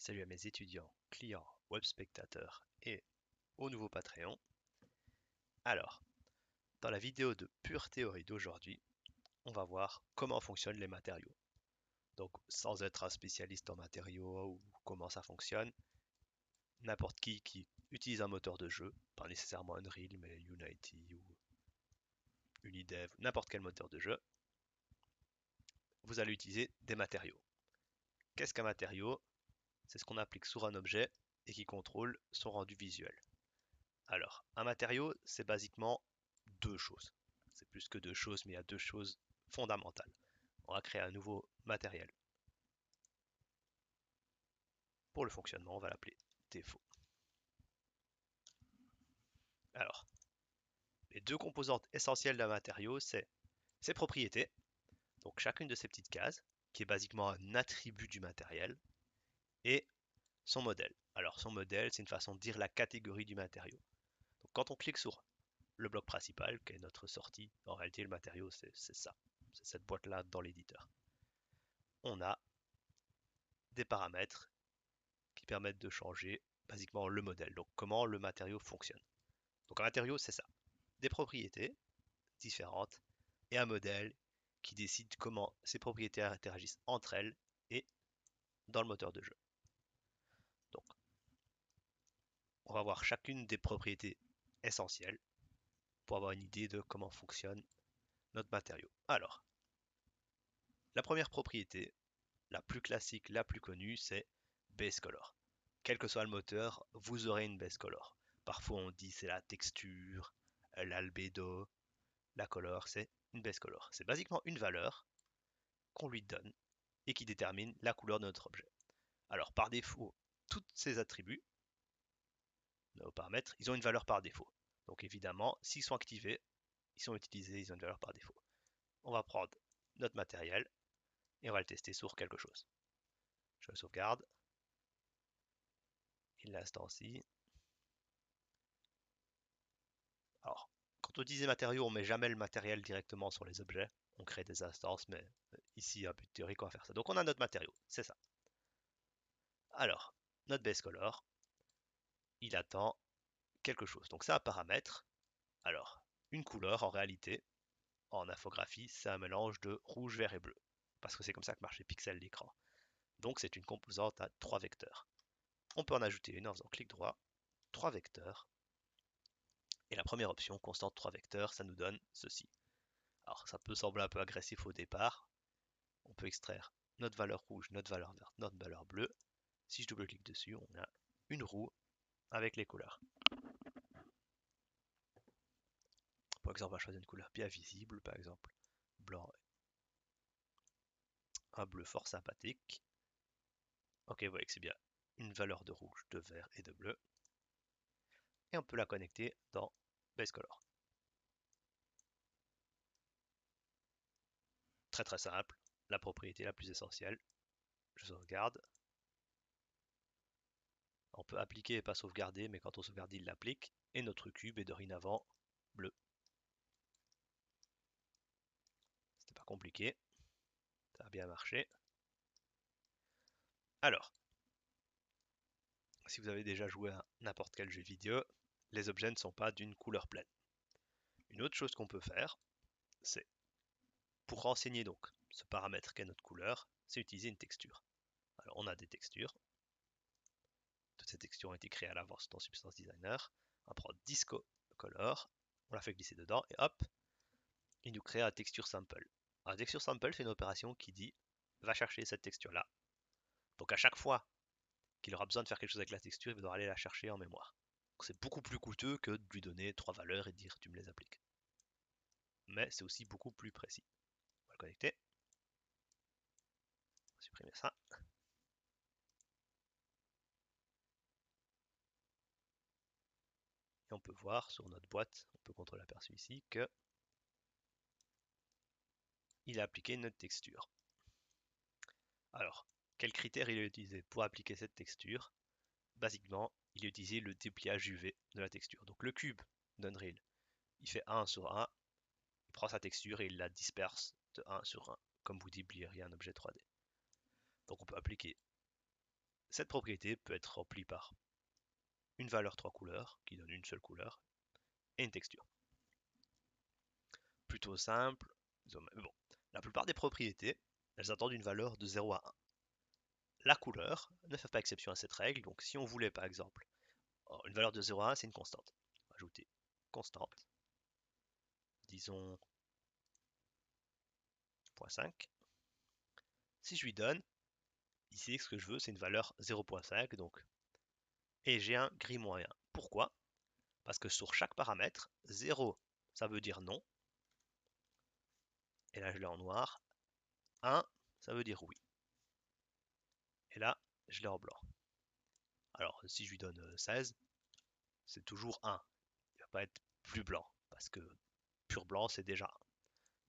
Salut à mes étudiants, clients, web spectateurs et aux nouveaux Patreon. Alors, dans la vidéo de pure théorie d'aujourd'hui, on va voir comment fonctionnent les matériaux. Donc, sans être un spécialiste en matériaux ou comment ça fonctionne, n'importe qui utilise un moteur de jeu, pas nécessairement Unreal, mais Unity ou Unidev, n'importe quel moteur de jeu, vous allez utiliser des matériaux. Qu'est-ce qu'un matériau? C'est ce qu'on applique sur un objet et qui contrôle son rendu visuel. Alors, un matériau, c'est basiquement deux choses. C'est plus que deux choses, mais il y a deux choses fondamentales. On va créer un nouveau matériel. Pour le fonctionnement, on va l'appeler défaut. Alors, les deux composantes essentielles d'un matériau, c'est ses propriétés, donc chacune de ces petites cases, qui est basiquement un attribut du matériel, et son modèle. Alors, son modèle, c'est une façon de dire la catégorie du matériau. Donc, quand on clique sur le bloc principal, qui est notre sortie, en réalité, le matériau, c'est ça. C'est cette boîte-là dans l'éditeur. On a des paramètres qui permettent de changer basiquement le modèle, donc comment le matériau fonctionne. Donc un matériau, c'est ça, des propriétés différentes et un modèle qui décide comment ces propriétés interagissent entre elles et dans le moteur de jeu. Donc on va voir chacune des propriétés essentielles pour avoir une idée de comment fonctionne notre matériau. Alors, la première propriété, la plus classique, la plus connue, c'est base color. Quel que soit le moteur, vous aurez une base color. Parfois on dit c'est la texture, l'albédo, la color, c'est une base color. C'est basiquement une valeur qu'on lui donne et qui détermine la couleur de notre objet. Alors par défaut, tous ces attributs, nos paramètres, ils ont une valeur par défaut. Donc évidemment, s'ils sont activés, ils sont utilisés, ils ont une valeur par défaut. On va prendre notre matériel et on va le tester sur quelque chose. Je le sauvegarde. Il l'instancie. Alors, quand on utilise les matériaux, on ne met jamais le matériel directement sur les objets. On crée des instances, mais ici, à but théorique, on va faire ça. Donc on a notre matériau, c'est ça. Alors, notre base color, il attend quelque chose. Donc c'est un paramètre. Alors, une couleur, en réalité, en infographie, c'est un mélange de rouge, vert et bleu. Parce que c'est comme ça que marchent les pixels d'écran. Donc c'est une composante à 3 vecteurs. On peut en ajouter une en faisant clic droit, 3 vecteurs. Et la première option, constante 3 vecteurs, ça nous donne ceci. Alors ça peut sembler un peu agressif au départ. On peut extraire notre valeur rouge, notre valeur verte, notre valeur bleue. Si je double-clique dessus, on a une roue avec les couleurs. Par exemple, on va choisir une couleur bien visible, par exemple blanc, un bleu fort sympathique. Ok, vous voyez que c'est bien une valeur de rouge, de vert et de bleu. Et on peut la connecter dans Base Color. Très très simple, la propriété la plus essentielle. Je sauvegarde. On peut appliquer et pas sauvegarder, mais quand on sauvegarde, il l'applique. Et notre cube est dorénavant bleu. C'était pas compliqué. Ça a bien marché. Alors, si vous avez déjà joué à n'importe quel jeu vidéo, les objets ne sont pas d'une couleur pleine. Une autre chose qu'on peut faire, c'est pour renseigner donc ce paramètre qu'est notre couleur, c'est utiliser une texture. Alors on a des textures. Toutes ces textures ont été créées à l'avance dans Substance Designer. On prend Disco Color, on la fait glisser dedans et hop, il nous crée un texture sample. Un texture sample, c'est une opération qui dit va chercher cette texture-là. Donc à chaque fois qu'il aura besoin de faire quelque chose avec la texture, il va devoir aller la chercher en mémoire. C'est beaucoup plus coûteux que de lui donner 3 valeurs et dire tu me les appliques. Mais c'est aussi beaucoup plus précis. On va le connecter. On va supprimer ça. Et on peut voir sur notre boîte, on peut contrôler l'aperçu ici, que il a appliqué notre texture. Alors, quels critères il a utilisé pour appliquer cette texture? Basiquement, il a utilisé le dépliage UV de la texture. Donc le cube d'Unreal, il fait 1 sur 1, il prend sa texture et il la disperse de 1 sur 1, comme vous déplieriez un objet 3D. Donc on peut appliquer cette propriété peut être remplie par une valeur 3 couleurs qui donne une seule couleur et une texture. Plutôt simple, mais bon, la plupart des propriétés, elles attendent une valeur de 0 à 1. La couleur ne fait pas exception à cette règle, donc si on voulait par exemple une valeur de 0 à 1, c'est une constante. Ajouter constante, disons 0.5. Si je lui donne, ici ce que je veux c'est une valeur 0.5, donc, et j'ai un gris moyen. Pourquoi? Parce que sur chaque paramètre, 0 ça veut dire non, et là je l'ai en noir, 1 ça veut dire oui, et là je l'ai en blanc. Alors si je lui donne 16, c'est toujours 1, il ne va pas être plus blanc, parce que pur blanc c'est déjà 1.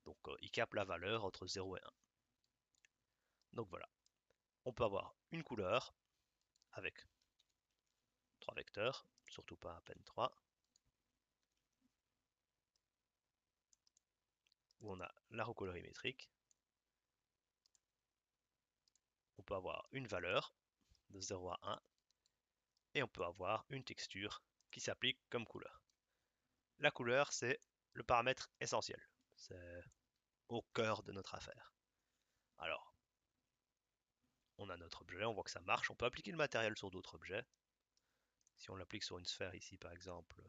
Donc il capte la valeur entre 0 et 1. Donc voilà, on peut avoir une couleur avec 3 vecteurs, surtout pas à peine 3, où on a la recolorimétrique. On peut avoir une valeur de 0 à 1, et on peut avoir une texture qui s'applique comme couleur. La couleur, c'est le paramètre essentiel. C'est au cœur de notre affaire. Alors, on a notre objet, on voit que ça marche. On peut appliquer le matériel sur d'autres objets. Si on l'applique sur une sphère ici, par exemple,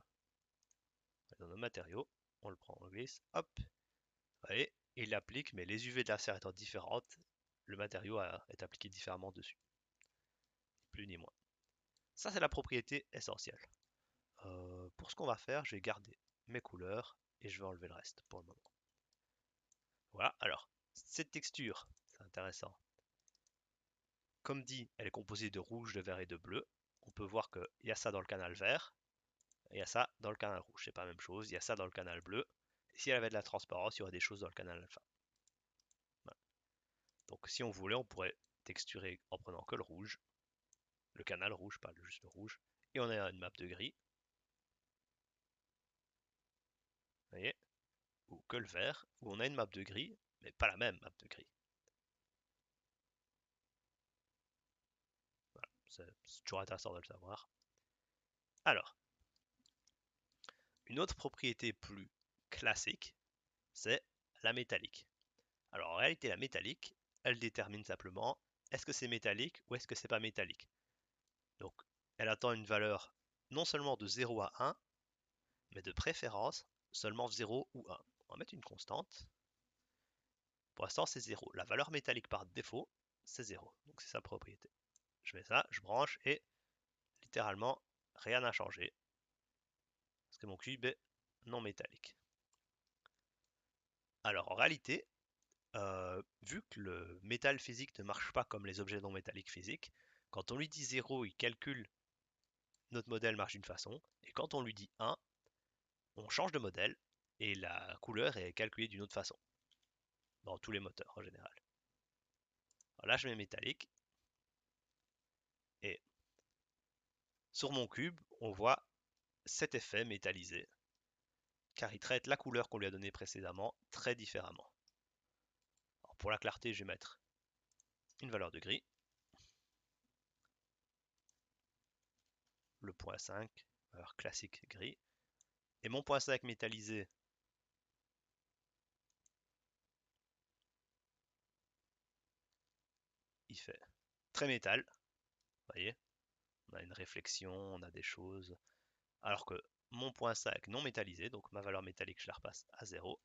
dans nos matériaux, on le prend, on le glisse, hop, vous voyez, il l'applique, mais les UV de la sphère étant différentes, le matériau est appliqué différemment dessus. Plus ni moins. Ça, c'est la propriété essentielle. Pour ce qu'on va faire, je vais garder mes couleurs et je vais enlever le reste pour le moment. Voilà, alors, cette texture, c'est intéressant. Comme dit, elle est composée de rouge, de vert et de bleu. On peut voir qu'il y a ça dans le canal vert, et il y a ça dans le canal rouge. C'est pas la même chose, il y a ça dans le canal bleu. Et si elle avait de la transparence, il y aurait des choses dans le canal alpha. Voilà. Donc si on voulait, on pourrait texturer en prenant que le rouge, le canal rouge, pas juste le rouge, et on a une map de gris. Vous voyez? Ou que le vert, où on a une map de gris, mais pas la même map de gris. Voilà, c'est toujours intéressant de le savoir. Alors, une autre propriété plus classique, c'est la métallique. Alors en réalité, la métallique, elle détermine simplement est-ce que c'est métallique ou est-ce que c'est pas métallique. Donc, elle attend une valeur non seulement de 0 à 1, mais de préférence seulement 0 ou 1. On va mettre une constante. Pour l'instant, c'est 0. La valeur métallique par défaut, c'est 0. Donc c'est sa propriété. Je mets ça, je branche et littéralement, rien n'a changé. Parce que mon cube est non métallique. Alors en réalité, vu que le métal physique ne marche pas comme les objets non métalliques physiques, quand on lui dit 0, il calcule notre modèle marche d'une façon, et quand on lui dit 1, on change de modèle, et la couleur est calculée d'une autre façon, dans tous les moteurs en général. Alors là, je mets métallique, et sur mon cube, on voit cet effet métallisé, car il traite la couleur qu'on lui a donnée précédemment très différemment. Alors pour la clarté, je vais mettre une valeur de gris, le point 5, valeur classique gris, et mon point 5 métallisé, il fait très métal, vous voyez, on a une réflexion, on a des choses, alors que mon point 5 non métallisé, donc ma valeur métallique, je la repasse à 0.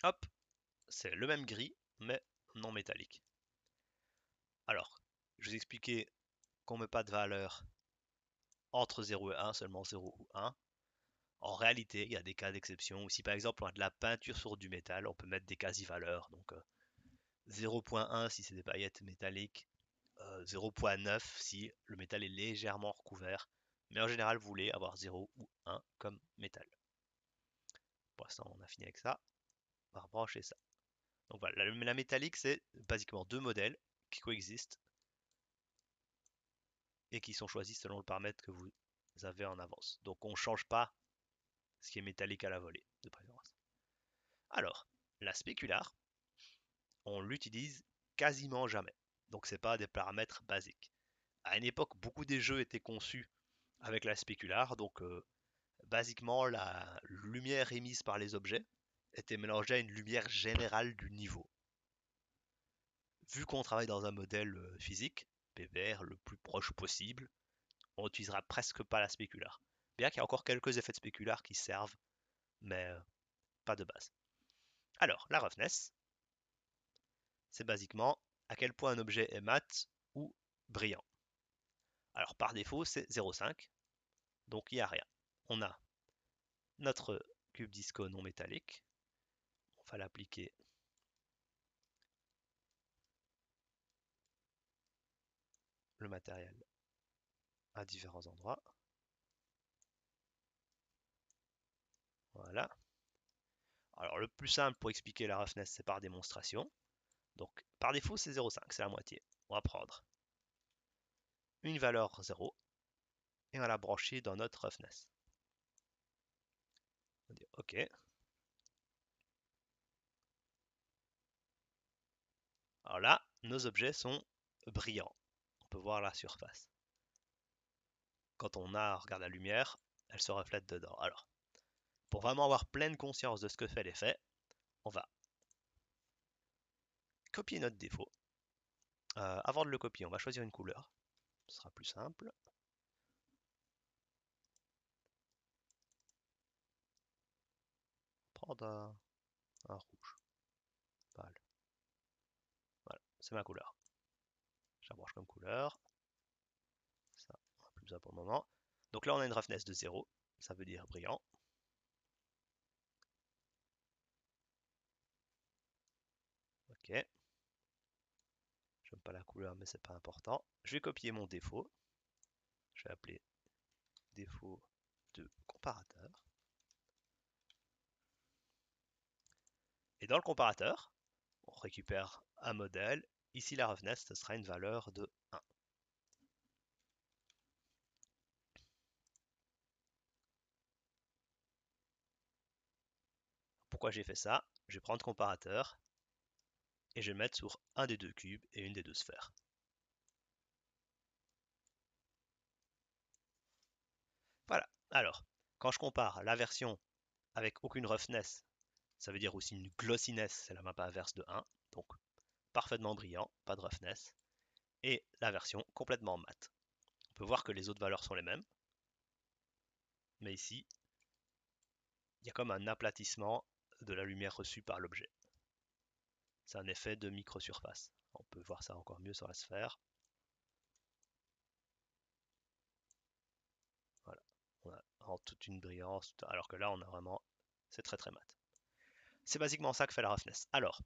Hop, c'est le même gris, mais non métallique. Alors, je vous expliquais qu'on ne met pas de valeur entre 0 et 1, seulement 0 ou 1. En réalité, il y a des cas d'exception où si par exemple on a de la peinture sur du métal, on peut mettre des quasi-valeurs. Donc 0.1 si c'est des paillettes métalliques, 0.9 si le métal est légèrement recouvert. Mais en général, vous voulez avoir 0 ou 1 comme métal. Pour l'instant, on a fini avec ça. On va rebrancher ça. Donc voilà, la métallique, c'est basiquement deux modèles qui coexistent et qui sont choisis selon le paramètre que vous avez en avance. Donc on ne change pas ce qui est métallique à la volée, de préférence. Alors, la spécular, on l'utilise quasiment jamais. Donc c'est pas des paramètres basiques. À une époque, beaucoup des jeux étaient conçus avec la spécular, donc basiquement la lumière émise par les objets était mélangée à une lumière générale du niveau. Vu qu'on travaille dans un modèle physique, PVR le plus proche possible, on n'utilisera presque pas la spécular. Bien qu'il y a encore quelques effets de spécular qui servent, mais pas de base. Alors, la roughness, c'est basiquement à quel point un objet est mat ou brillant. Alors par défaut, c'est 0,5, donc il n'y a rien. On a notre cube disco non métallique, on va l'appliquer le matériel à différents endroits. Voilà. Alors le plus simple pour expliquer la roughness, c'est par démonstration. Donc par défaut, c'est 0,5, c'est la moitié. On va prendre une valeur 0 et on va la brancher dans notre roughness. On va dire OK. Alors là, nos objets sont brillants. On peut voir la surface. Quand on regarde la lumière, elle se reflète dedans. Alors, pour vraiment avoir pleine conscience de ce que fait l'effet, on va copier notre défaut. Avant de le copier, on va choisir une couleur. Ce sera plus simple. Prendre un rouge pâle. Voilà, c'est ma couleur. Je la branche comme couleur. Ça, on n'a plus besoin pour le moment. Donc là, on a une roughness de 0. Ça veut dire brillant. Ok. J'aime pas la couleur, mais c'est pas important. Je vais copier mon défaut. Je vais appeler défaut de comparateur. Et dans le comparateur, on récupère un modèle. Ici, la roughness, ce sera une valeur de 1. Pourquoi j'ai fait ça? Je vais prendre comparateur et je vais le mettre sur un des deux cubes et une des deux sphères. Voilà. Alors, quand je compare la version avec aucune roughness, ça veut dire aussi une glossiness, c'est la map inverse de 1, donc parfaitement brillant, pas de roughness, et la version complètement mat. On peut voir que les autres valeurs sont les mêmes, mais ici, il y a comme un aplatissement de la lumière reçue par l'objet. C'est un effet de microsurface. On peut voir ça encore mieux sur la sphère. Voilà, on a en toute une brillance, alors que là, on a vraiment, c'est très très mat. C'est basiquement ça que fait la roughness. Alors,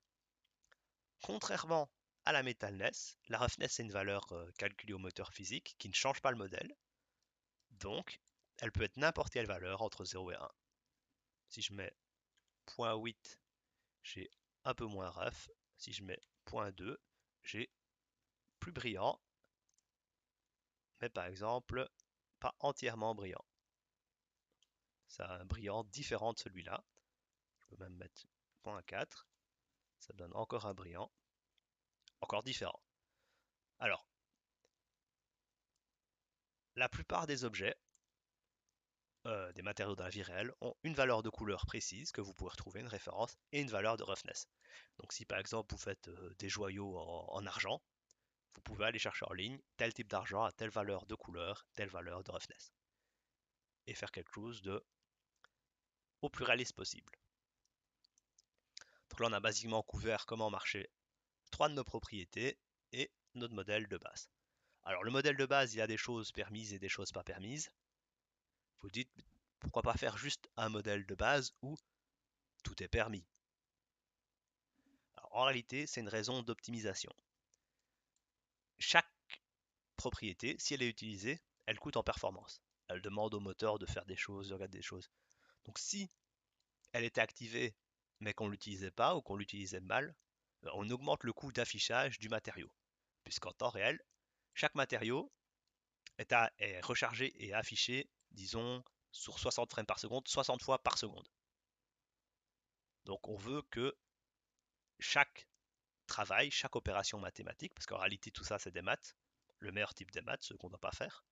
contrairement à la metalness, la roughness c'est une valeur calculée au moteur physique qui ne change pas le modèle. Donc, elle peut être n'importe quelle valeur entre 0 et 1. Si je mets 0.8, j'ai un peu moins rough. Si je mets 0.2, j'ai plus brillant, mais par exemple, pas entièrement brillant. Ça a un brillant différent de celui-là. Je peux même mettre 0.4. Ça donne encore un brillant, encore différent. Alors, la plupart des objets, des matériaux dans la vie réelle, ont une valeur de couleur précise que vous pouvez retrouver, une référence, et une valeur de roughness. Donc si par exemple vous faites des joyaux en argent, vous pouvez aller chercher en ligne tel type d'argent à telle valeur de couleur, telle valeur de roughness. Et faire quelque chose de au plus réaliste possible. Donc là on a basiquement couvert comment marcher trois de nos propriétés et notre modèle de base. Alors le modèle de base, il y a des choses permises et des choses pas permises. Vous dites pourquoi pas faire juste un modèle de base où tout est permis. Alors, en réalité, c'est une raison d'optimisation. Chaque propriété, si elle est utilisée, elle coûte en performance. Elle demande au moteur de faire des choses, de regarder des choses. Donc si elle était activée mais qu'on ne l'utilisait pas ou qu'on l'utilisait mal, on augmente le coût d'affichage du matériau. Puisqu'en temps réel, chaque matériau est rechargé et affiché, disons, sur 60 frames par seconde, 60 fois par seconde. Donc on veut que chaque travail, chaque opération mathématique, parce qu'en réalité tout ça c'est des maths, le meilleur type des maths, ce qu'on ne doit pas faire,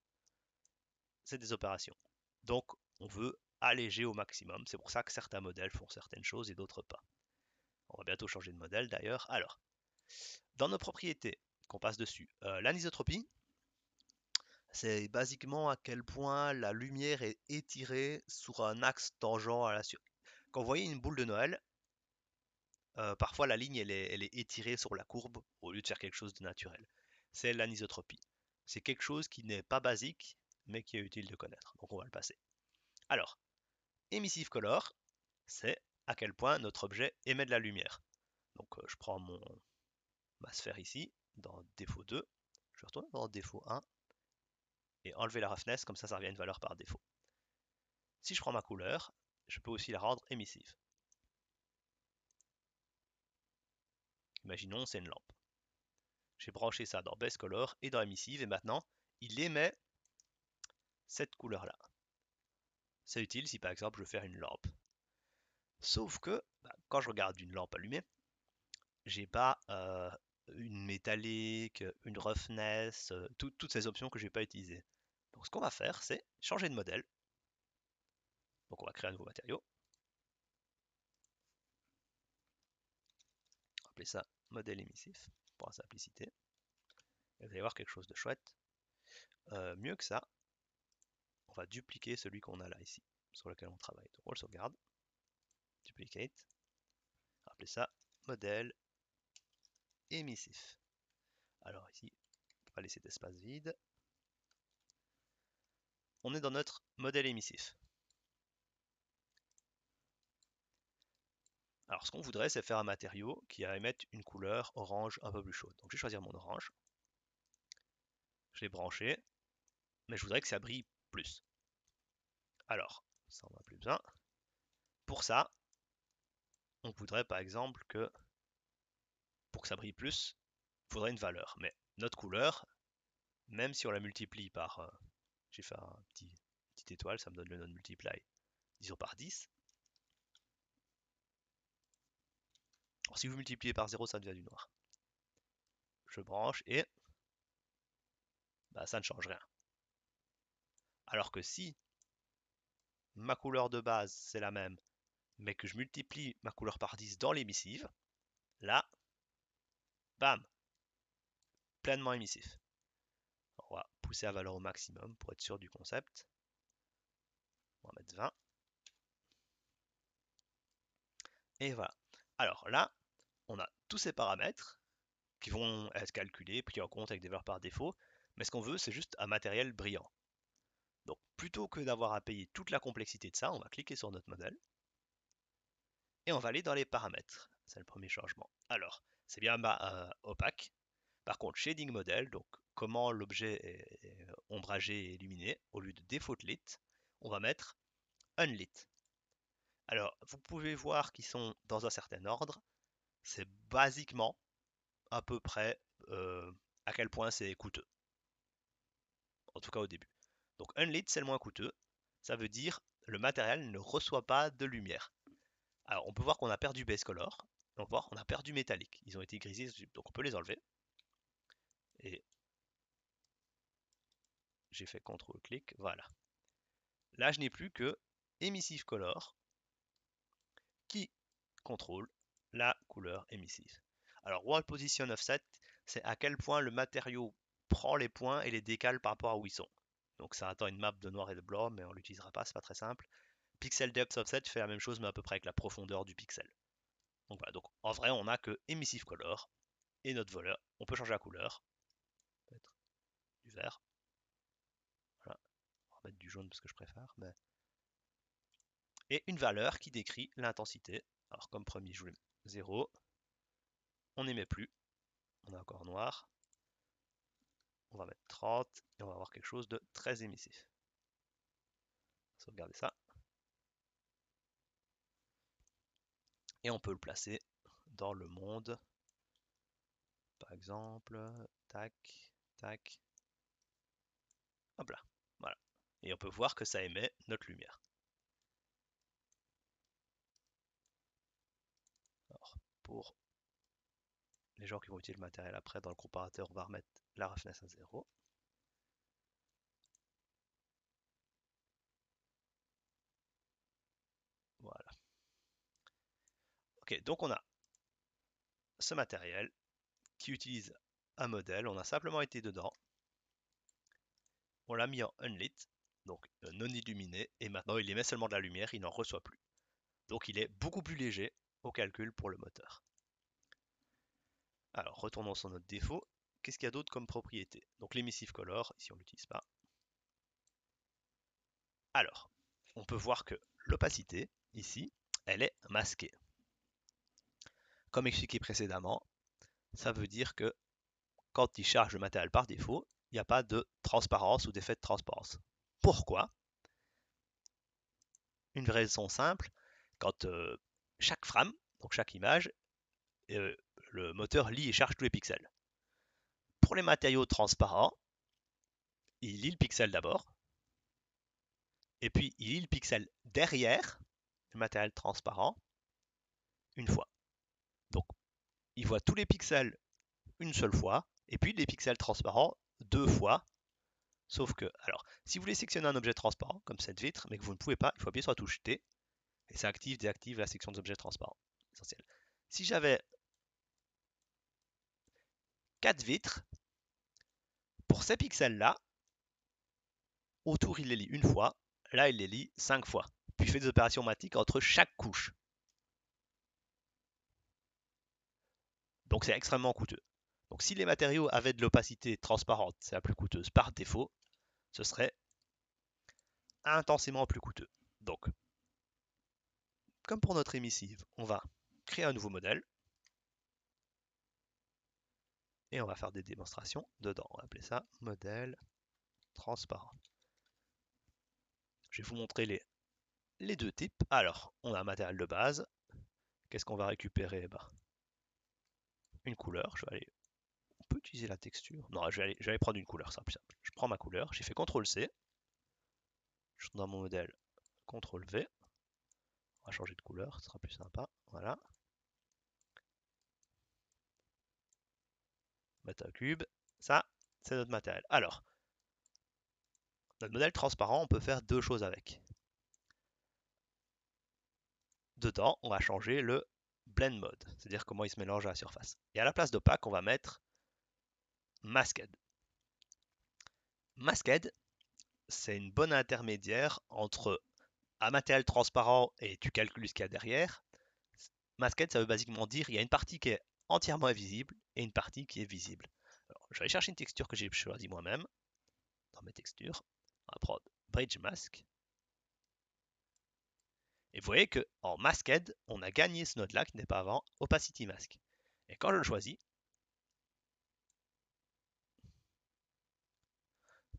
c'est des opérations. Donc on veut alléger au maximum, c'est pour ça que certains modèles font certaines choses et d'autres pas. On va bientôt changer de modèle d'ailleurs. Alors, dans nos propriétés qu'on passe dessus, l'anisotropie, c'est basiquement à quel point la lumière est étirée sur un axe tangent à la surface. Quand vous voyez une boule de Noël, parfois la ligne elle est étirée sur la courbe au lieu de faire quelque chose de naturel. C'est l'anisotropie. C'est quelque chose qui n'est pas basique, mais qui est utile de connaître. Donc on va le passer. Alors, emissive color, c'est à quel point notre objet émet de la lumière. Donc je prends ma sphère ici, dans défaut 2, je vais retourner dans défaut 1, et enlever la roughness, comme ça revient à une valeur par défaut. Si je prends ma couleur, je peux aussi la rendre émissive. Imaginons c'est une lampe. J'ai branché ça dans Base Color et dans émissive, et maintenant il émet cette couleur-là. C'est utile si par exemple je veux faire une lampe. Sauf que quand je regarde une lampe allumée, j'ai pas une métallique, une roughness, toutes ces options que je vais pas utiliser. Donc ce qu'on va faire, c'est changer de modèle. Donc on va créer un nouveau matériau. On va appeler ça modèle émissif pour la simplicité. Et vous allez voir quelque chose de chouette. Mieux que ça, on va dupliquer celui qu'on a là ici, sur lequel on travaille. Donc on le sauvegarde, duplicate, on va appeler ça modèle émissif. Alors ici, on va laisser d'espace vide. On est dans notre modèle émissif. Alors ce qu'on voudrait, c'est faire un matériau qui va émettre une couleur orange un peu plus chaude. Donc je vais choisir mon orange. Je l'ai branché, mais je voudrais que ça brille plus. Alors, ça on n'a plus besoin. Pour ça, on voudrait par exemple que, pour que ça brille plus, il faudrait une valeur. Mais notre couleur, même si on la multiplie par, j'ai fait un petite étoile, ça me donne le non multiply, disons par 10. Alors si vous multipliez par 0, ça devient du noir. Je branche et ça ne change rien. Alors que si ma couleur de base c'est la même, mais que je multiplie ma couleur par 10 dans l'émissive, là, bam, pleinement émissif. On va pousser la valeur au maximum pour être sûr du concept. On va mettre 20. Et voilà. Alors là, on a tous ces paramètres qui vont être calculés, pris en compte avec des valeurs par défaut, mais ce qu'on veut, c'est juste un matériel brillant. Donc plutôt que d'avoir à payer toute la complexité de ça, on va cliquer sur notre modèle et on va aller dans les paramètres. C'est le premier changement. Alors, c'est bien opaque. Par contre, shading model, donc comment l'objet est ombragé et illuminé, au lieu de default lit, on va mettre unlit. Alors, vous pouvez voir qu'ils sont dans un certain ordre. C'est basiquement à peu près à quel point c'est coûteux. En tout cas au début. Donc unlit, c'est le moins coûteux. Ça veut dire le matériel ne reçoit pas de lumière. Alors, on peut voir qu'on a perdu base color. On peut voir qu'on a perdu métallique. Ils ont été grisés, donc on peut les enlever. Et j'ai fait CTRL-clic, voilà. Là, je n'ai plus que emissive color qui contrôle la couleur émissive. Alors, world position offset, c'est à quel point le matériau prend les points et les décale par rapport à où ils sont. Donc, ça attend une map de noir et de blanc, mais on l'utilisera pas, c'est pas très simple. Pixel depth offset fait la même chose, mais à peu près avec la profondeur du pixel. Donc voilà, donc en vrai, on n'a que emissive color et notre voleur. On peut changer la couleur, mettre du vert. Voilà, on va mettre du jaune parce que je préfère. Mais... Et une valeur qui décrit l'intensité. Alors comme premier, je voulais 0. On n'émet plus. On est encore noir. On va mettre 30 et on va avoir quelque chose de très émissif. Sauvegarder ça. Et on peut le placer dans le monde. Par exemple, tac, tac. Hop là, voilà. Et on peut voir que ça émet notre lumière. Alors, pour les gens qui vont utiliser le matériel après, dans le comparateur, on va remettre la roughness à 0. Voilà. Ok, donc on a ce matériel qui utilise un modèle, on a simplement été dedans, on l'a mis en unlit, donc non illuminé, et maintenant il émet seulement de la lumière, il n'en reçoit plus. Donc il est beaucoup plus léger au calcul pour le moteur. Alors retournons sur notre défaut, qu'est-ce qu'il y a d'autre comme propriété? Donc l'emissive color, ici on ne l'utilise pas. Alors, on peut voir que l'opacité, ici, elle est masquée. Comme expliqué précédemment, ça veut dire que quand il charge le matériel par défaut, il n'y a pas de transparence ou d'effet de transparence. Pourquoi? Une raison simple, quand chaque frame, donc chaque image, euh, le moteur lit et charge tous les pixels. Pour les matériaux transparents, il lit le pixel d'abord, et puis il lit le pixel derrière le matériel transparent une fois. Donc il voit tous les pixels une seule fois, et puis les pixels transparents deux fois. Sauf que, alors, si vous voulez sectionner un objet transparent, comme cette vitre, mais que vous ne pouvez pas, il faut appuyer sur la touche T, et ça active, désactive la section des objets transparents. Essentiel. Si j'avais 4 vitres, pour ces pixels-là, autour il les lit une fois, là il les lit 5 fois. Puis il fait des opérations mathématiques entre chaque couche. Donc c'est extrêmement coûteux. Donc si les matériaux avaient de l'opacité transparente, c'est la plus coûteuse par défaut, ce serait intensément plus coûteux. Donc, comme pour notre émissive, on va créer un nouveau modèle et on va faire des démonstrations dedans. On va appeler ça modèle transparent. Je vais vous montrer les deux types. Alors, on a un matériel de base. Qu'est-ce qu'on va récupérer? Une couleur. On peut utiliser la texture. Non, je vais aller prendre une couleur, c'est plus simple. Je prends ma couleur, j'ai fait CTRL-C. Je suis dans mon modèle, CTRL-V. On va changer de couleur, ce sera plus sympa. Voilà. Mettre un cube. Ça, c'est notre matériel. Alors, notre modèle transparent, on peut faire deux choses avec. Dedans, on va changer le blend mode, c'est-à-dire comment il se mélange à la surface. Et à la place d'opaque, on va mettre masked. Masked, c'est une bonne intermédiaire entre un matériel transparent et tu calcules ce qu'il y a derrière. Masked, ça veut basiquement dire il y a une partie qui est entièrement invisible et une partie qui est visible. Alors, je vais aller chercher une texture que j'ai choisie moi-même dans mes textures. On va prendre Bridge Mask. Et vous voyez qu'en Masked, on a gagné ce node-là qui n'est pas avant Opacity Mask. Et quand je le choisis,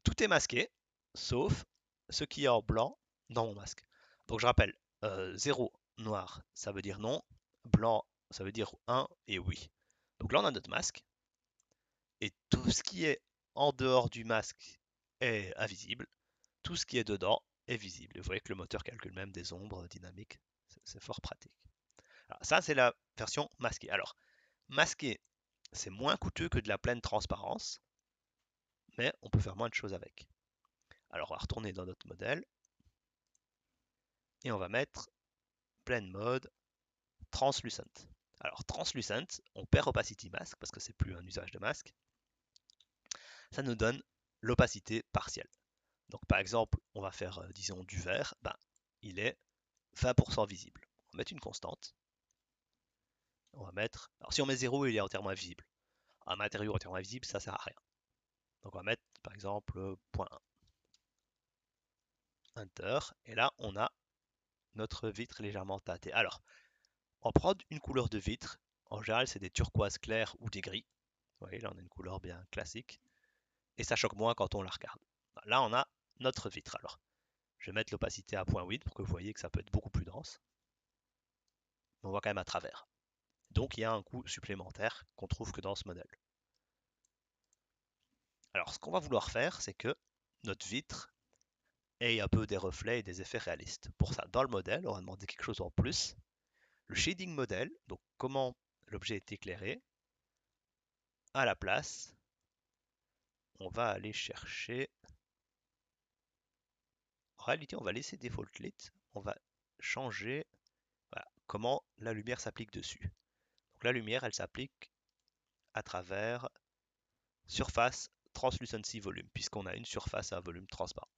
tout est masqué, sauf ce qui est en blanc dans mon masque. Donc je rappelle, 0 noir, ça veut dire non, blanc, ça veut dire 1 et oui. Donc là, on a notre masque, et tout ce qui est en dehors du masque est invisible, tout ce qui est dedans est visible. Et vous voyez que le moteur calcule même des ombres dynamiques, c'est fort pratique. Alors, ça, c'est la version masquée. Alors, masqué, c'est moins coûteux que de la pleine transparence, mais on peut faire moins de choses avec. Alors, on va retourner dans notre modèle, et on va mettre blend mode translucent. Alors translucent, on perd opacity mask parce que c'est plus un usage de masque. Ça nous donne l'opacité partielle. Donc par exemple, on va faire disons du vert, il est 20% visible. On va mettre une constante. On va mettre, alors si on met 0, il est entièrement invisible. Un matériau entièrement invisible, ça sert à rien. Donc on va mettre par exemple 0.1. Enter, et là on a notre vitre légèrement teintée. Alors, en prod, une couleur de vitre, en général c'est des turquoises clairs ou des gris. Vous voyez, là on a une couleur bien classique. Et ça choque moins quand on la regarde. Là on a notre vitre. Alors, je vais mettre l'opacité à 0.8 pour que vous voyez que ça peut être beaucoup plus dense. Mais on voit quand même à travers. Donc il y a un coût supplémentaire qu'on trouve que dans ce modèle. Alors ce qu'on va vouloir faire, c'est que notre vitre ait un peu des reflets et des effets réalistes. Pour ça, dans le modèle, on va demander quelque chose en plus. Le shading model, donc comment l'objet est éclairé, à la place, on va aller chercher. En réalité, on va laisser default lit. On va changer voilà, comment la lumière s'applique dessus. Donc la lumière, elle s'applique à travers surface translucency volume, puisqu'on a une surface à volume transparent.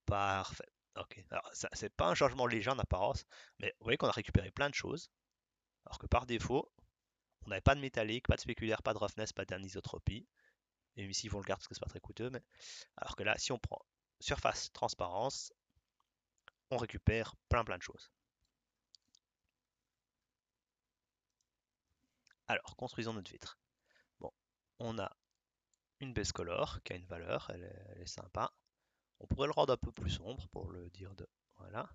Parfait. Ok. Alors, ça, c'est pas un changement léger en apparence, mais vous voyez qu'on a récupéré plein de choses, alors que par défaut, on n'avait pas de métallique, pas de spéculaire, pas de roughness, pas d'anisotropie. Et ici, ils vont le garder parce que c'est pas très coûteux, mais alors que là, si on prend surface transparence, on récupère plein de choses. Alors, construisons notre vitre. Bon, on a une base color qui a une valeur, elle est sympa. On pourrait le rendre un peu plus sombre pour le dire de. Voilà.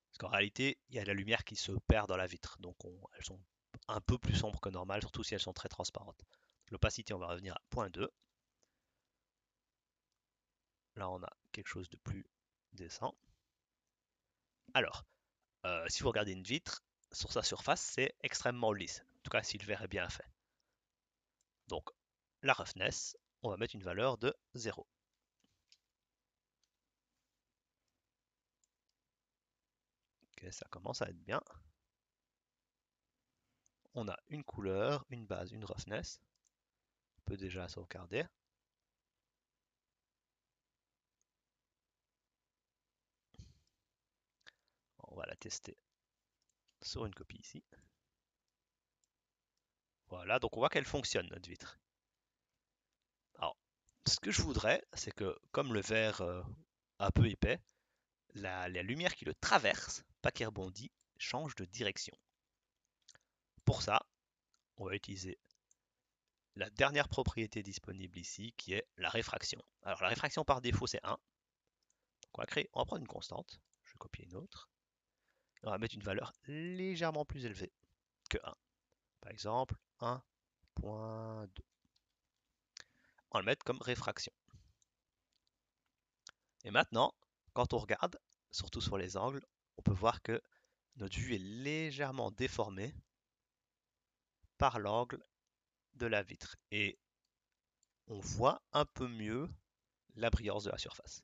Parce qu'en réalité, il y a la lumière qui se perd dans la vitre. Donc elles sont un peu plus sombres que normal, surtout si elles sont très transparentes. L'opacité, on va revenir à 0.2. Là, on a quelque chose de plus décent. Alors, si vous regardez une vitre, sur sa surface, c'est extrêmement lisse. En tout cas, si le verre est bien fait. Donc, la roughness, on va mettre une valeur de 0. Ok, ça commence à être bien. On a une couleur, une base, une roughness. On peut déjà sauvegarder. On va la tester sur une copie ici. Voilà, donc on voit qu'elle fonctionne, notre vitre. Alors, ce que je voudrais, c'est que comme le verre un peu épais, la lumière qui le traverse, pas qui rebondit, change de direction. Pour ça, on va utiliser la dernière propriété disponible ici, qui est la réfraction. Alors la réfraction par défaut, c'est 1. Donc on va prendre une constante. Je vais copier une autre. On va mettre une valeur légèrement plus élevée que 1. Par exemple, 1.2. On va le mettre comme réfraction. Et maintenant, quand on regarde, surtout sur les angles, on peut voir que notre vue est légèrement déformée par l'angle de la vitre. Et on voit un peu mieux la brillance de la surface.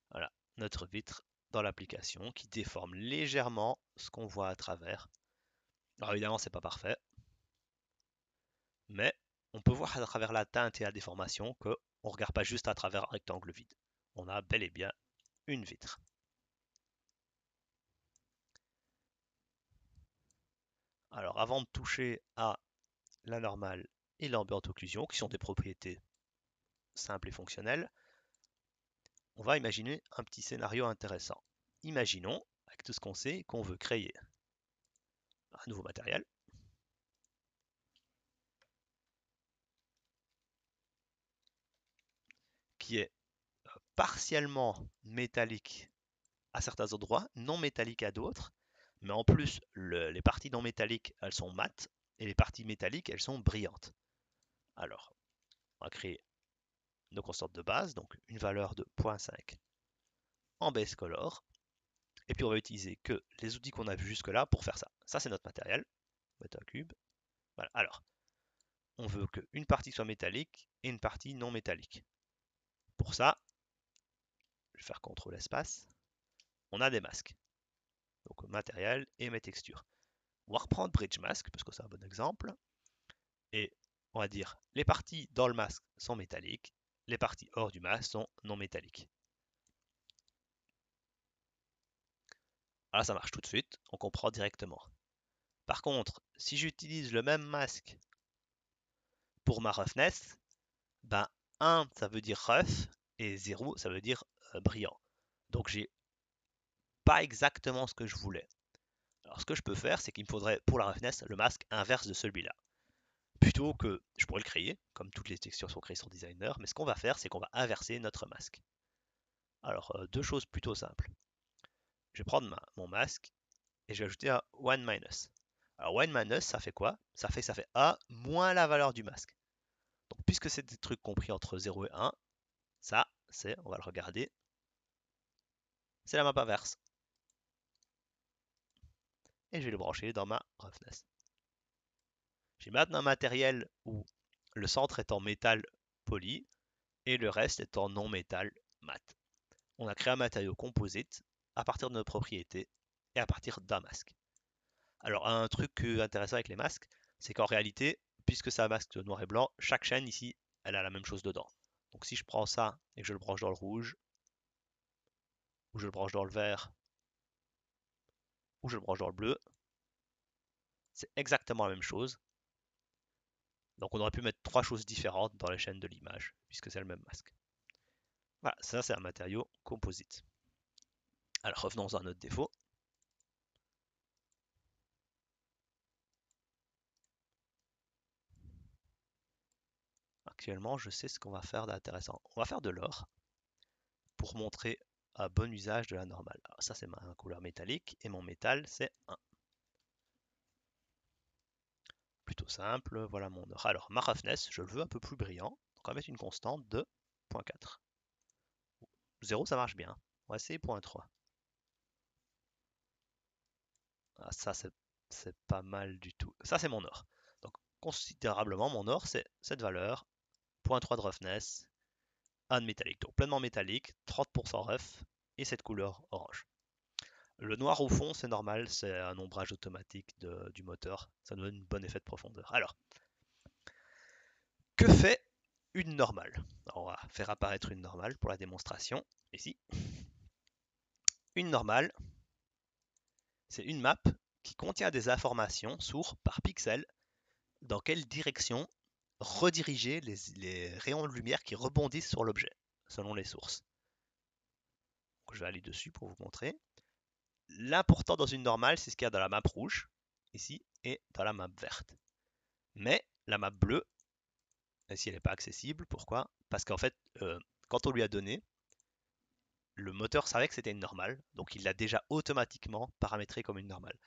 Voilà, notre vitre dans l'application qui déforme légèrement ce qu'on voit à travers. Alors évidemment, c'est pas parfait, mais on peut voir à travers la teinte et la déformation qu'on ne regarde pas juste à travers un rectangle vide. On a bel et bien une vitre. Alors avant de toucher à la normale et l'ambient occlusion, qui sont des propriétés simples et fonctionnelles, on va imaginer un petit scénario intéressant. Imaginons, avec tout ce qu'on sait, qu'on veut créer un nouveau matériel qui est partiellement métallique à certains endroits, non métallique à d'autres, mais en plus, les parties non métalliques, elles sont mates, et les parties métalliques, elles sont brillantes. Alors, on va créer nos constantes de base, donc une valeur de 0.5 en base color, et puis on va utiliser que les outils qu'on a vus jusque-là pour faire ça. Ça, c'est notre matériel. On va mettre un cube. Voilà. Alors, on veut qu'une partie soit métallique et une partie non métallique. Pour ça, je vais faire CTRL espace. On a des masques. Donc matériel et mes textures. On va reprendre Bridge Mask, parce que c'est un bon exemple. Et on va dire les parties dans le masque sont métalliques, les parties hors du masque sont non métalliques. Alors ça marche tout de suite, on comprend directement. Par contre, si j'utilise le même masque pour ma roughness, ben 1 ça veut dire rough et 0 ça veut dire brillant. Donc j'ai pas exactement ce que je voulais. Alors ce que je peux faire, c'est qu'il me faudrait pour la roughness le masque inverse de celui-là. Plutôt que je pourrais le créer, comme toutes les textures sont créées sur Designer, mais ce qu'on va faire, c'est qu'on va inverser notre masque. Alors deux choses plutôt simples. Je vais prendre mon masque et je vais ajouter un one minus. Alors one minus, ça fait quoi? Ça fait A moins la valeur du masque. Donc puisque c'est des trucs compris entre 0 et 1, ça, on va le regarder, c'est la map inverse. Et je vais le brancher dans ma roughness. J'ai maintenant un matériel où le centre est en métal poli et le reste est en non-métal mat. On a créé un matériau composite à partir de nos propriétés et à partir d'un masque. Alors un truc intéressant avec les masques, c'est qu'en réalité, puisque c'est un masque de noir et blanc, chaque chaîne ici, elle a la même chose dedans. Donc si je prends ça et que je le branche dans le rouge, ou je le branche dans le vert, ou je le branche dans le bleu, c'est exactement la même chose. Donc on aurait pu mettre trois choses différentes dans les chaînes de l'image, puisque c'est le même masque. Voilà, ça c'est un matériau composite. Alors revenons à notre défaut. Actuellement, je sais ce qu'on va faire d'intéressant. On va faire de l'or pour montrer un bon usage de la normale. Alors ça c'est ma couleur métallique et mon métal c'est 1. Plutôt simple, voilà mon or. Alors ma roughness, je le veux un peu plus brillant, donc on va mettre une constante de 0.4. 0 ça marche bien, on va essayer 0.3. Ah, ça c'est pas mal du tout. Ça c'est mon or. Donc considérablement mon or c'est cette valeur, 0.3 de roughness, 1 de métallique. Donc pleinement métallique, 30% rough et cette couleur orange. Le noir au fond, c'est normal, c'est un ombrage automatique du moteur. Ça donne un bon effet de profondeur. Alors, que fait une normale? Alors, on va faire apparaître une normale pour la démonstration. Ici, une normale, c'est une map qui contient des informations sur, par pixel, dans quelle direction rediriger les rayons de lumière qui rebondissent sur l'objet, selon les sources. Donc, je vais aller dessus pour vous montrer. L'important dans une normale, c'est ce qu'il y a dans la map rouge, ici, et dans la map verte. Mais la map bleue, ici, elle n'est pas accessible. Pourquoi? Parce qu'en fait, quand on lui a donné, le moteur savait que c'était une normale, donc il l'a déjà automatiquement paramétré comme une normale.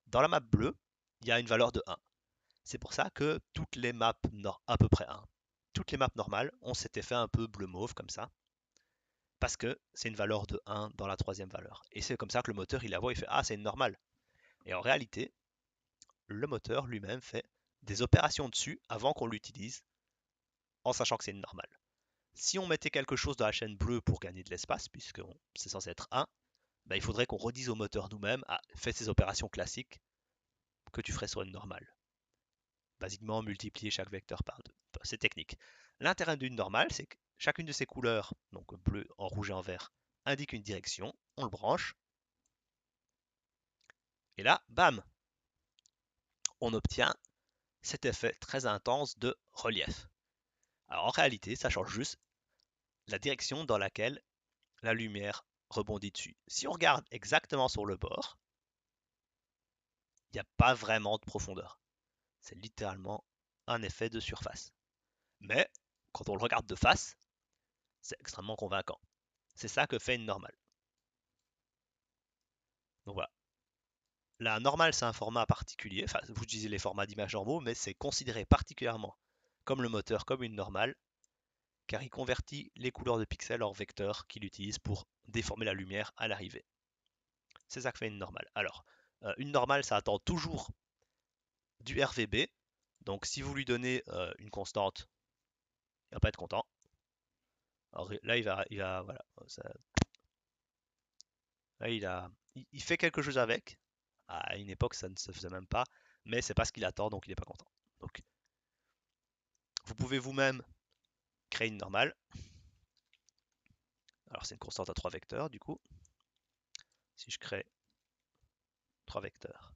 Dans la map bleue, il y a une valeur de 1. C'est pour ça que toutes les maps, à peu près 1, toutes les maps normales ont cet effet un peu bleu-mauve comme ça, parce que c'est une valeur de 1 dans la troisième valeur. Et c'est comme ça que le moteur, il la voit, il fait « Ah, c'est une normale ». Et en réalité, le moteur lui-même fait des opérations dessus avant qu'on l'utilise, en sachant que c'est une normale. Si on mettait quelque chose dans la chaîne bleue pour gagner de l'espace, puisque c'est censé être 1, bah, il faudrait qu'on redise au moteur nous-mêmes, ah, fais ces opérations classiques que tu ferais sur une normale. Basiquement, multiplier chaque vecteur par 2. Enfin, c'est technique. L'intérêt d'une normale, c'est que chacune de ces couleurs, donc bleu, en rouge et en vert, indique une direction, on le branche, et là, bam, on obtient cet effet très intense de relief. Alors en réalité, ça change juste la direction dans laquelle la lumière rebondit dessus. Si on regarde exactement sur le bord, il n'y a pas vraiment de profondeur. C'est littéralement un effet de surface. Mais quand on le regarde de face, c'est extrêmement convaincant. C'est ça que fait une normale. Donc voilà. La normale, c'est un format particulier. Enfin, vous utilisez les formats d'image normaux, mais c'est considéré particulièrement comme le moteur, comme une normale, car il convertit les couleurs de pixels en vecteurs qu'il utilise pour déformer la lumière à l'arrivée. C'est ça que fait une normale. Alors, une normale, ça attend toujours du RVB. Donc si vous lui donnez une constante, il va pas être content. Alors là, voilà, là, il fait quelque chose avec. À une époque, ça ne se faisait même pas, mais c'est pas ce qu'il attend, donc il n'est pas content. Donc, vous pouvez vous-même créer une normale. Alors c'est une constante à 3 vecteurs, du coup. Si je crée 3 vecteurs,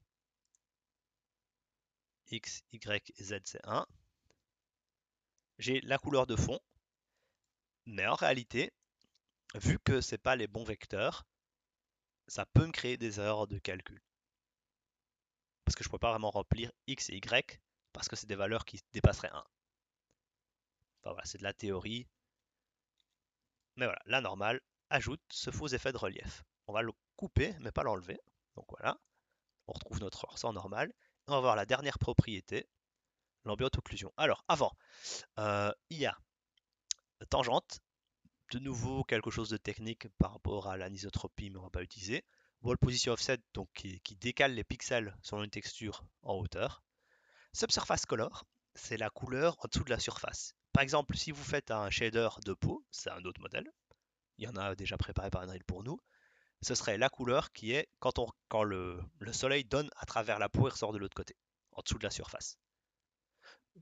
x, y et z, c'est 1. J'ai la couleur de fond, mais en réalité, vu que c'est pas les bons vecteurs, ça peut me créer des erreurs de calcul. Parce que je ne peux pas vraiment remplir x et y, parce que c'est des valeurs qui dépasseraient 1. Enfin voilà, c'est de la théorie. Mais voilà, la normale ajoute ce faux effet de relief. On va le couper, mais pas l'enlever. Donc voilà, on retrouve notre ressort normal. Et on va voir la dernière propriété, l'ambient occlusion. Alors, avant, il y a tangente, de nouveau quelque chose de technique par rapport à l'anisotropie, mais on va pas utiliser. Wall position offset, donc qui décale les pixels sur une texture en hauteur. Subsurface color, c'est la couleur en dessous de la surface. Par exemple, si vous faites un shader de peau, c'est un autre modèle, il y en a déjà préparé par Unreal pour nous, ce serait la couleur qui est quand le soleil donne à travers la peau et ressort de l'autre côté, en dessous de la surface.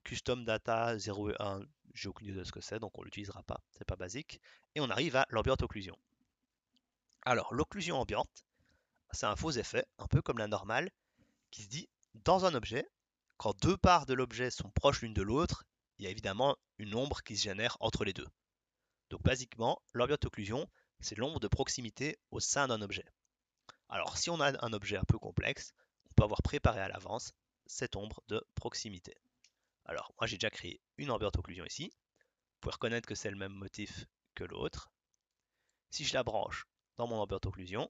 Custom data 0 et 1, j'ai aucune idée de ce que c'est, donc on l'utilisera pas, c'est pas basique. Et on arrive à l'ambiante occlusion. Alors, l'occlusion ambiante, c'est un faux effet, un peu comme la normale, qui se dit dans un objet, quand deux parts de l'objet sont proches l'une de l'autre, il y a évidemment une ombre qui se génère entre les deux. Donc basiquement, l'ambiante occlusion, c'est l'ombre de proximité au sein d'un objet. Alors si on a un objet un peu complexe, on peut avoir préparé à l'avance cette ombre de proximité. Alors moi j'ai déjà créé une ambiante occlusion ici. Vous pouvez reconnaître que c'est le même motif que l'autre. Si je la branche dans mon ambiante occlusion,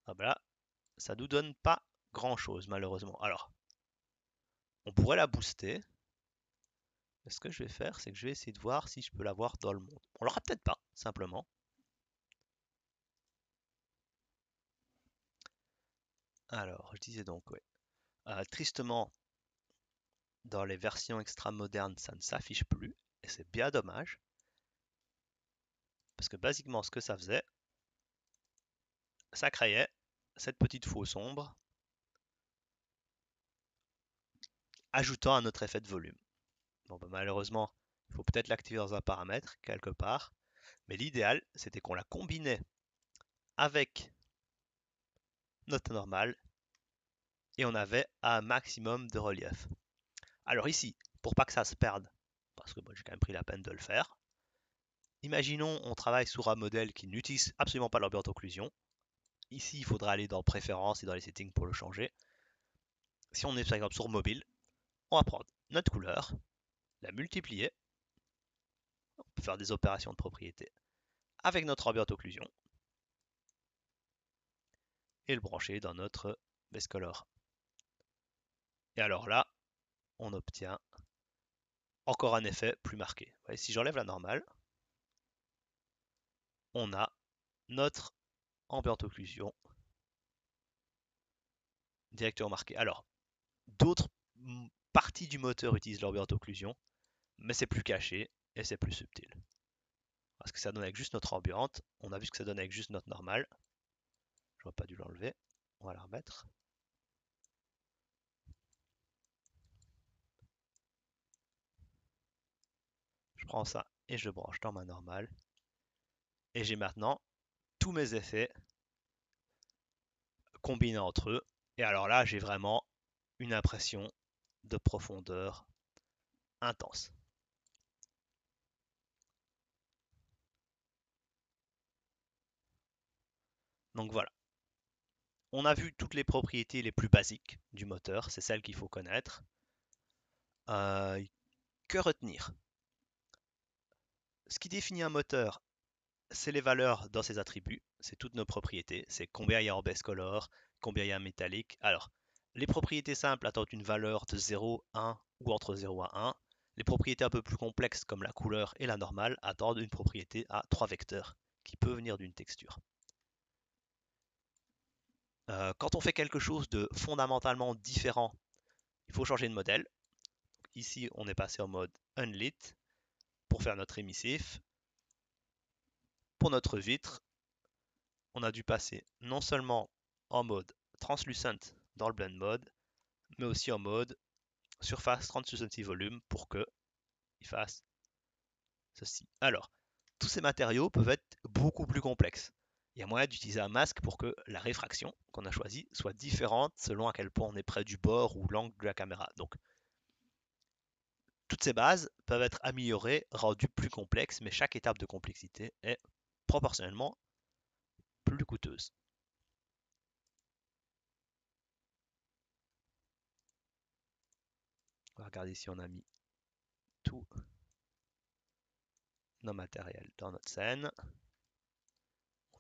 ah ben là, ça nous donne pas grand chose malheureusement. Alors, on pourrait la booster. Ce que je vais faire, c'est que je vais essayer de voir si je peux la voir dans le monde. On l'aura peut-être pas, simplement. Alors, je disais donc, ouais. Tristement, dans les versions extra modernes, ça ne s'affiche plus. Et c'est bien dommage. Parce que basiquement, ce que ça faisait, ça créait cette petite fausse ombre, ajoutant un autre effet de volume. Bon, bah, malheureusement, il faut peut-être l'activer dans un paramètre, quelque part. Mais l'idéal, c'était qu'on la combinait avec notre normale et on avait un maximum de relief. Alors ici, pour pas que ça se perde, parce que moi j'ai quand même pris la peine de le faire, imaginons on travaille sur un modèle qui n'utilise absolument pas l'ambiante occlusion. Ici, il faudra aller dans préférences et dans les settings pour le changer. Si on est par exemple sur mobile, on va prendre notre couleur, la multiplier, on peut faire des opérations de propriété avec notre ambiante occlusion et le brancher dans notre base color. Et alors là, on obtient encore un effet plus marqué. Vous voyez, si j'enlève la normale, on a notre ambiante occlusion directement marquée. Alors, d'autres parties du moteur utilisent l'ambiante occlusion, mais c'est plus caché et c'est plus subtil. Parce que ça donne avec juste notre ambiante. On a vu ce que ça donne avec juste notre normale. J'aurais pas dû l'enlever. On va la remettre. Je prends ça et je le branche dans ma normale. Et j'ai maintenant tous mes effets combinés entre eux. Et alors là, j'ai vraiment une impression de profondeur intense. Donc voilà. On a vu toutes les propriétés les plus basiques du moteur. C'est celles qu'il faut connaître. Que retenir? Ce qui définit un moteur, c'est les valeurs dans ses attributs, c'est toutes nos propriétés, c'est combien il y a en base color, combien il y a en métallique. Alors, les propriétés simples attendent une valeur de 0, 1 ou entre 0 à 1. Les propriétés un peu plus complexes comme la couleur et la normale attendent une propriété à 3 vecteurs qui peut venir d'une texture. Quand on fait quelque chose de fondamentalement différent, il faut changer de modèle. Ici, on est passé en mode Unlit pour faire notre émissif. Pour notre vitre, on a dû passer non seulement en mode translucent dans le blend mode, mais aussi en mode surface translucency volume pour que il fasse ceci. Alors, tous ces matériaux peuvent être beaucoup plus complexes. Il y a moyen d'utiliser un masque pour que la réfraction qu'on a choisie soit différente selon à quel point on est près du bord ou l'angle de la caméra. Donc, toutes ces bases peuvent être améliorées, rendues plus complexes, mais chaque étape de complexité est proportionnellement plus coûteuse. On va regarder si on a mis tous nos matériels dans notre scène.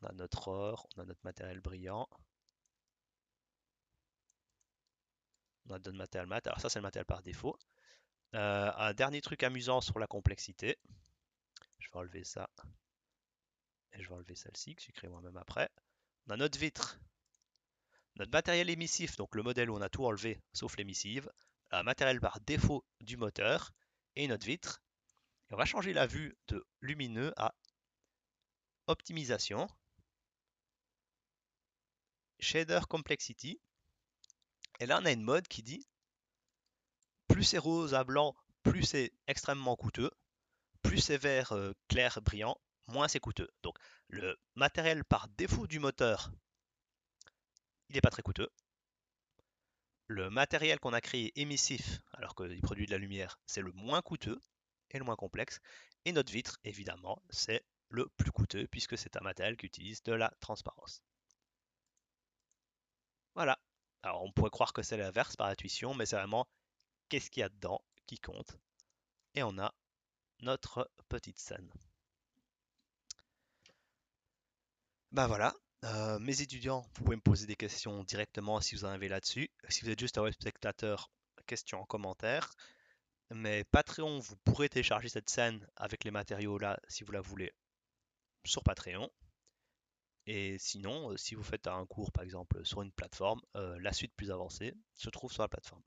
On a notre or, on a notre matériel brillant. On a donné matériel mat. Alors ça, c'est le matériel par défaut. Un dernier truc amusant sur la complexité. Je vais enlever ça. Et je vais enlever celle-ci que j'ai créée moi-même après. On a notre vitre. Notre matériel émissif, donc le modèle où on a tout enlevé sauf l'émissive. Un matériel par défaut du moteur. Et notre vitre. Et on va changer la vue de lumineux à optimisation. Shader complexity. Et là, on a une mode qui dit plus c'est rose à blanc, plus c'est extrêmement coûteux. Plus c'est vert clair brillant, moins c'est coûteux. Donc le matériel par défaut du moteur, il n'est pas très coûteux. Le matériel qu'on a créé émissif, alors qu'il produit de la lumière, c'est le moins coûteux et le moins complexe. Et notre vitre, évidemment, c'est le plus coûteux puisque c'est un matériel qui utilise de la transparence. Voilà. Alors on pourrait croire que c'est l'inverse par intuition, mais c'est vraiment qu'est-ce qu'il y a dedans qui compte. Et on a notre petite scène. Bah voilà, mes étudiants, vous pouvez me poser des questions directement si vous en avez là-dessus. Si vous êtes juste un web spectateur, questions en commentaire. Mais Patreon, vous pourrez télécharger cette scène avec les matériaux là si vous la voulez sur Patreon. Et sinon, si vous faites un cours par exemple sur une plateforme, la suite plus avancée se trouve sur la plateforme.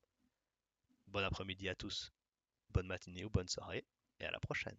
Bon après-midi à tous, bonne matinée ou bonne soirée, et à la prochaine.